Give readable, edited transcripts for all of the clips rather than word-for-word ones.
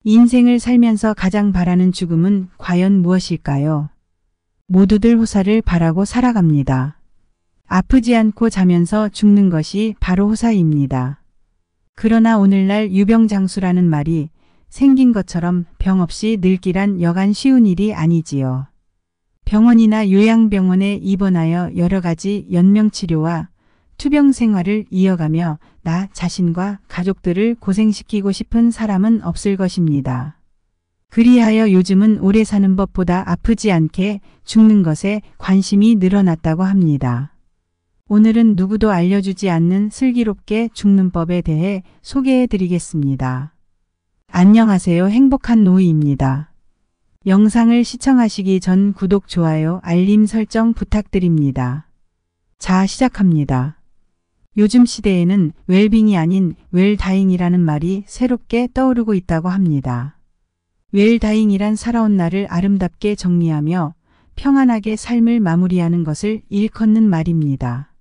인생을 살면서 가장 바라는 죽음은 과연 무엇일까요? 모두들 호사를 바라고 살아갑니다. 아프지 않고 자면서 죽는 것이 바로 호사입니다. 그러나 오늘날 유병장수라는 말이 생긴 것처럼 병 없이 늙기란 여간 쉬운 일이 아니지요. 병원이나 요양병원에 입원하여 여러 가지 연명치료와 투병 생활을 이어가며 나 자신과 가족들을 고생시키고 싶은 사람은 없을 것입니다. 그리하여 요즘은 오래 사는 법보다 아프지 않게 죽는 것에 관심이 늘어났다고 합니다. 오늘은 누구도 알려주지 않는 슬기롭게 죽는 법에 대해 소개해 드리겠습니다. 안녕하세요. 행복한 노이입니다. 영상을 시청하시기 전 구독, 좋아요, 알림 설정 부탁드립니다. 자, 시작합니다. 요즘 시대에는 웰빙이 아닌 웰다잉이라는 말이 새롭게 떠오르고 있다고 합니다. 웰다잉이란 살아온 날을 아름답게 정리하며 평안하게 삶을 마무리하는 것을 일컫는 말입니다.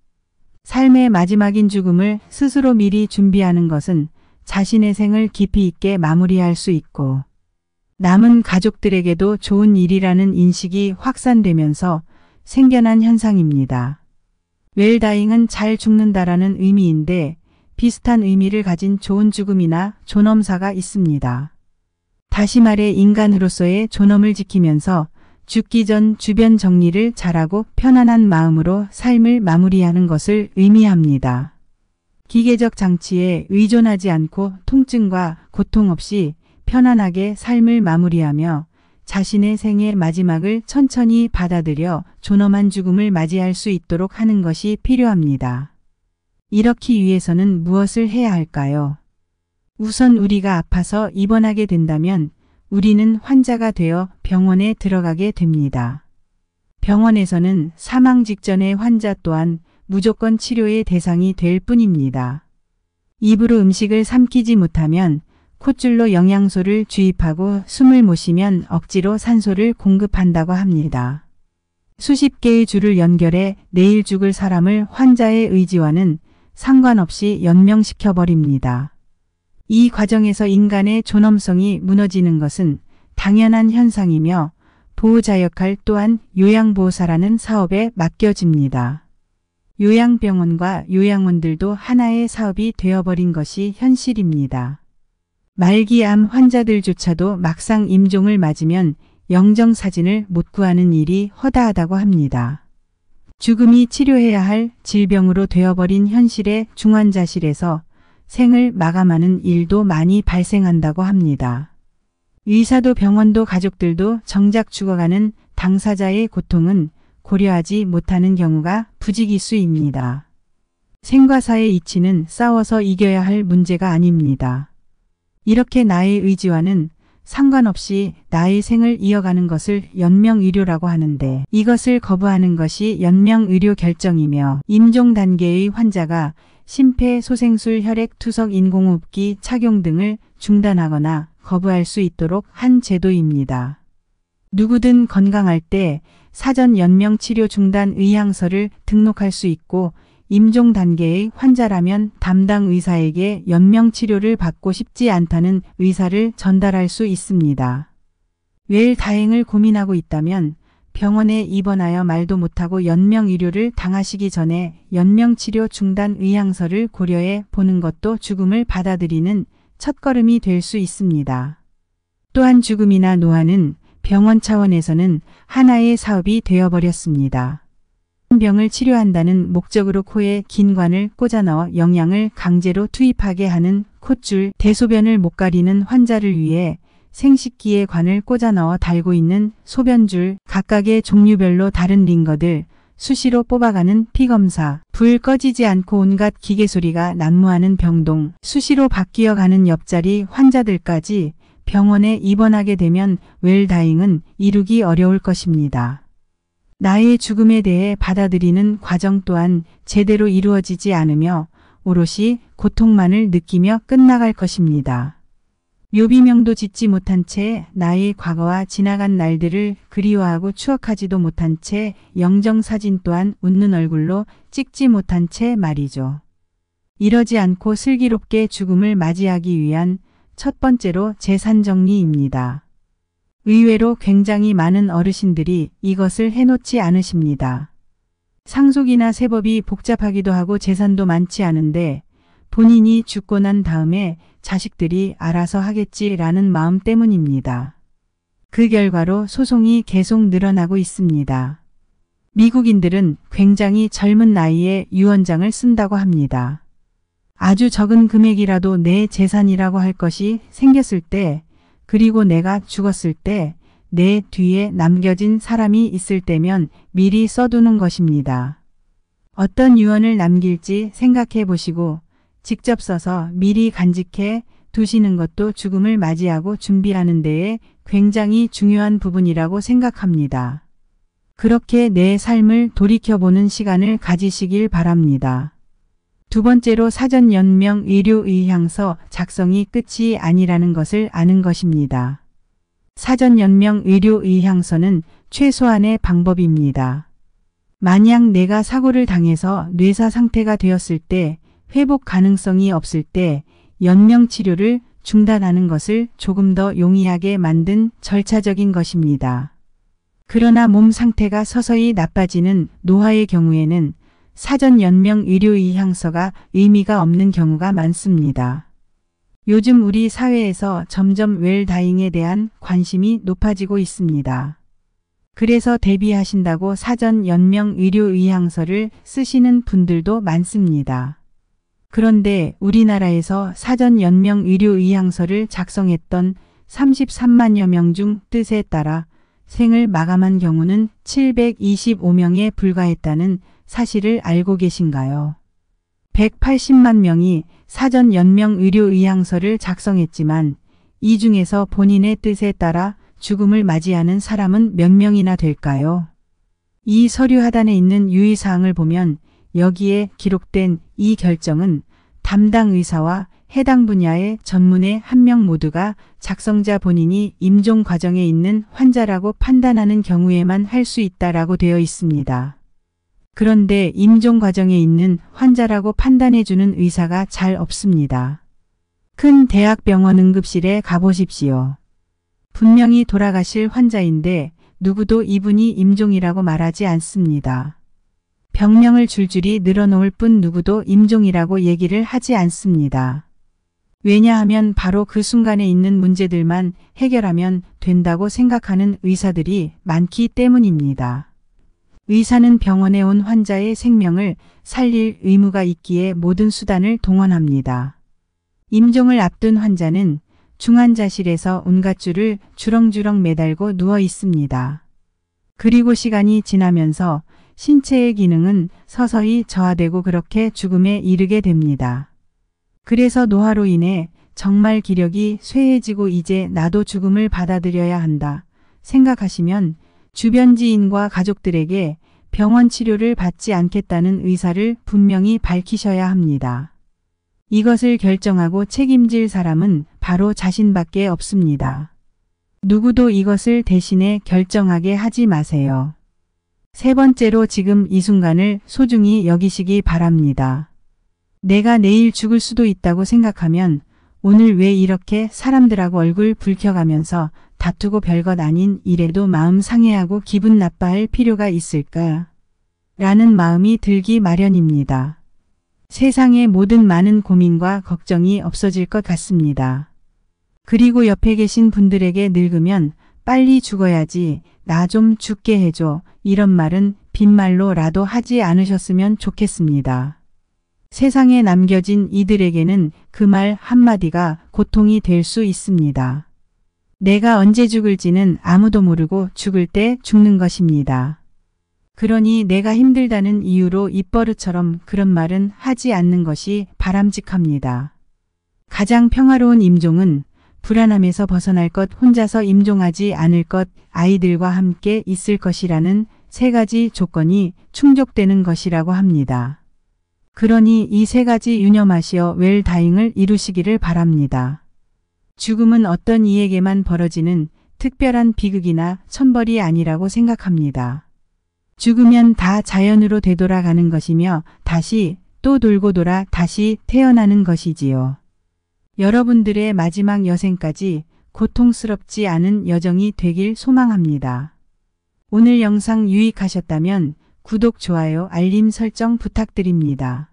삶의 마지막인 죽음을 스스로 미리 준비하는 것은 자신의 생을 깊이 있게 마무리할 수 있고 남은 가족들에게도 좋은 일이라는 인식이 확산되면서 생겨난 현상입니다. 웰다잉은 잘 죽는다라는 의미인데 비슷한 의미를 가진 좋은 죽음이나 존엄사가 있습니다. 다시 말해 인간으로서의 존엄을 지키면서 죽기 전 주변 정리를 잘하고 편안한 마음으로 삶을 마무리하는 것을 의미합니다. 기계적 장치에 의존하지 않고 통증과 고통 없이 편안하게 삶을 마무리하며 자신의 생의 마지막을 천천히 받아들여 존엄한 죽음을 맞이할 수 있도록 하는 것이 필요합니다. 이렇기 위해서는 무엇을 해야 할까요? 우선 우리가 아파서 입원하게 된다면 우리는 환자가 되어 병원에 들어가게 됩니다. 병원에서는 사망 직전의 환자 또한 무조건 치료의 대상이 될 뿐입니다. 입으로 음식을 삼키지 못하면 콧줄로 영양소를 주입하고 숨을 못 쉬면 억지로 산소를 공급한다고 합니다. 수십 개의 줄을 연결해 내일 죽을 사람을 환자의 의지와는 상관없이 연명시켜버립니다. 이 과정에서 인간의 존엄성이 무너지는 것은 당연한 현상이며 보호자 역할 또한 요양보호사라는 사업에 맡겨집니다. 요양병원과 요양원들도 하나의 사업이 되어버린 것이 현실입니다. 말기암 환자들조차도 막상 임종을 맞으면 영정사진을 못 구하는 일이 허다하다고 합니다. 죽음이 치료해야 할 질병으로 되어버린 현실의 중환자실에서 생을 마감하는 일도 많이 발생한다고 합니다. 의사도 병원도 가족들도 정작 죽어가는 당사자의 고통은 고려하지 못하는 경우가 부지기수입니다. 생과 사의 이치는 싸워서 이겨야 할 문제가 아닙니다. 이렇게 나의 의지와는 상관없이 나의 생을 이어가는 것을 연명의료라고 하는데 이것을 거부하는 것이 연명의료 결정이며 임종 단계의 환자가 심폐소생술, 혈액투석, 인공호흡기 착용 등을 중단하거나 거부할 수 있도록 한 제도입니다. 누구든 건강할 때 사전 연명치료 중단 의향서를 등록할 수 있고 임종 단계의 환자라면 담당 의사에게 연명치료를 받고 싶지 않다는 의사를 전달할 수 있습니다. 웰다잉을 고민하고 있다면 병원에 입원하여 말도 못하고 연명의료를 당하시기 전에 연명치료 중단 의향서를 고려해 보는 것도 죽음을 받아들이는 첫걸음이 될 수 있습니다. 또한 죽음이나 노화는 병원 차원에서는 하나의 사업이 되어버렸습니다. 병을 치료한다는 목적으로 코에 긴 관을 꽂아 넣어 영양을 강제로 투입하게 하는 콧줄, 대소변을 못 가리는 환자를 위해 생식기에 관을 꽂아 넣어 달고 있는 소변줄, 각각의 종류별로 다른 링거들, 수시로 뽑아가는 피검사, 불 꺼지지 않고 온갖 기계 소리가 난무하는 병동, 수시로 바뀌어가는 옆자리 환자들까지 병원에 입원하게 되면 웰다잉은 이루기 어려울 것입니다. 나의 죽음에 대해 받아들이는 과정 또한 제대로 이루어지지 않으며 오롯이 고통만을 느끼며 끝나갈 것입니다. 묘비명도 짓지 못한 채 나의 과거와 지나간 날들을 그리워하고 추억하지도 못한 채 영정사진 또한 웃는 얼굴로 찍지 못한 채 말이죠. 이러지 않고 슬기롭게 죽음을 맞이하기 위한 첫 번째로 재산 정리입니다. 의외로 굉장히 많은 어르신들이 이것을 해놓지 않으십니다. 상속이나 세법이 복잡하기도 하고 재산도 많지 않은데 본인이 죽고 난 다음에 자식들이 알아서 하겠지라는 마음 때문입니다. 그 결과로 소송이 계속 늘어나고 있습니다. 미국인들은 굉장히 젊은 나이에 유언장을 쓴다고 합니다. 아주 적은 금액이라도 내 재산이라고 할 것이 생겼을 때, 그리고 내가 죽었을 때, 내 뒤에 남겨진 사람이 있을 때면 미리 써두는 것입니다. 어떤 유언을 남길지 생각해 보시고 직접 써서 미리 간직해 두시는 것도 죽음을 맞이하고 준비하는 데에 굉장히 중요한 부분이라고 생각합니다. 그렇게 내 삶을 돌이켜보는 시간을 가지시길 바랍니다. 두 번째로 사전 연명 의료 의향서 작성이 끝이 아니라는 것을 아는 것입니다. 사전 연명 의료 의향서는 최소한의 방법입니다. 만약 내가 사고를 당해서 뇌사 상태가 되었을 때 회복 가능성이 없을 때 연명 치료를 중단하는 것을 조금 더 용이하게 만든 절차적인 것입니다. 그러나 몸 상태가 서서히 나빠지는 노화의 경우에는 사전 연명 의료 의향서가 의미가 없는 경우가 많습니다. 요즘 우리 사회에서 점점 웰다잉에 대한 관심이 높아지고 있습니다. 그래서 대비하신다고 사전 연명 의료 의향서를 쓰시는 분들도 많습니다. 그런데 우리나라에서 사전 연명 의료 의향서를 작성했던 33만여 명 중 뜻에 따라 생을 마감한 경우는 725명에 불과했다는 사실을 알고 계신가요? 180만 명이 사전 연명 의료 의향서를 작성했지만 이 중에서 본인의 뜻에 따라 죽음을 맞이하는 사람은 몇 명이나 될까요? 이 서류 하단에 있는 유의사항을 보면 여기에 기록된 이 결정은 담당 의사와 해당 분야의 전문의 한 명 모두가 작성자 본인이 임종 과정에 있는 환자라고 판단하는 경우에만 할 수 있다라고 되어 있습니다. 그런데 임종 과정에 있는 환자라고 판단해주는 의사가 잘 없습니다. 큰 대학병원 응급실에 가보십시오. 분명히 돌아가실 환자인데 누구도 이분이 임종이라고 말하지 않습니다. 병명을 줄줄이 늘어놓을 뿐 누구도 임종이라고 얘기를 하지 않습니다. 왜냐하면 바로 그 순간에 있는 문제들만 해결하면 된다고 생각하는 의사들이 많기 때문입니다. 의사는 병원에 온 환자의 생명을 살릴 의무가 있기에 모든 수단을 동원합니다. 임종을 앞둔 환자는 중환자실에서 온갖 줄을 주렁주렁 매달고 누워 있습니다. 그리고 시간이 지나면서 신체의 기능은 서서히 저하되고 그렇게 죽음에 이르게 됩니다. 그래서 노화로 인해 정말 기력이 쇠해지고 이제 나도 죽음을 받아들여야 한다 생각하시면 주변 지인과 가족들에게 병원 치료를 받지 않겠다는 의사를 분명히 밝히셔야 합니다. 이것을 결정하고 책임질 사람은 바로 자신밖에 없습니다. 누구도 이것을 대신에 결정하게 하지 마세요. 세 번째로 지금 이 순간을 소중히 여기시기 바랍니다. 내가 내일 죽을 수도 있다고 생각하면 오늘 왜 이렇게 사람들하고 얼굴 붉혀가면서 다투고 별것 아닌 일에도 마음 상해하고 기분 나빠할 필요가 있을까? 라는 마음이 들기 마련입니다. 세상의 모든 많은 고민과 걱정이 없어질 것 같습니다. 그리고 옆에 계신 분들에게 늙으면 빨리 죽어야지, 나 좀 죽게 해줘, 이런 말은 빈말로라도 하지 않으셨으면 좋겠습니다. 세상에 남겨진 이들에게는 그 말 한마디가 고통이 될 수 있습니다. 내가 언제 죽을지는 아무도 모르고 죽을 때 죽는 것입니다. 그러니 내가 힘들다는 이유로 입버릇처럼 그런 말은 하지 않는 것이 바람직합니다. 가장 평화로운 임종은 불안함에서 벗어날 것, 혼자서 임종하지 않을 것, 아이들과 함께 있을 것이라는 세 가지 조건이 충족되는 것이라고 합니다. 그러니 이 세 가지 유념하시어 웰다잉을 이루시기를 바랍니다. 죽음은 어떤 이에게만 벌어지는 특별한 비극이나 천벌이 아니라고 생각합니다. 죽으면 다 자연으로 되돌아가는 것이며 다시 또 돌고 돌아 다시 태어나는 것이지요. 여러분들의 마지막 여생까지 고통스럽지 않은 여정이 되길 소망합니다. 오늘 영상 유익하셨다면 구독, 좋아요, 알림 설정 부탁드립니다.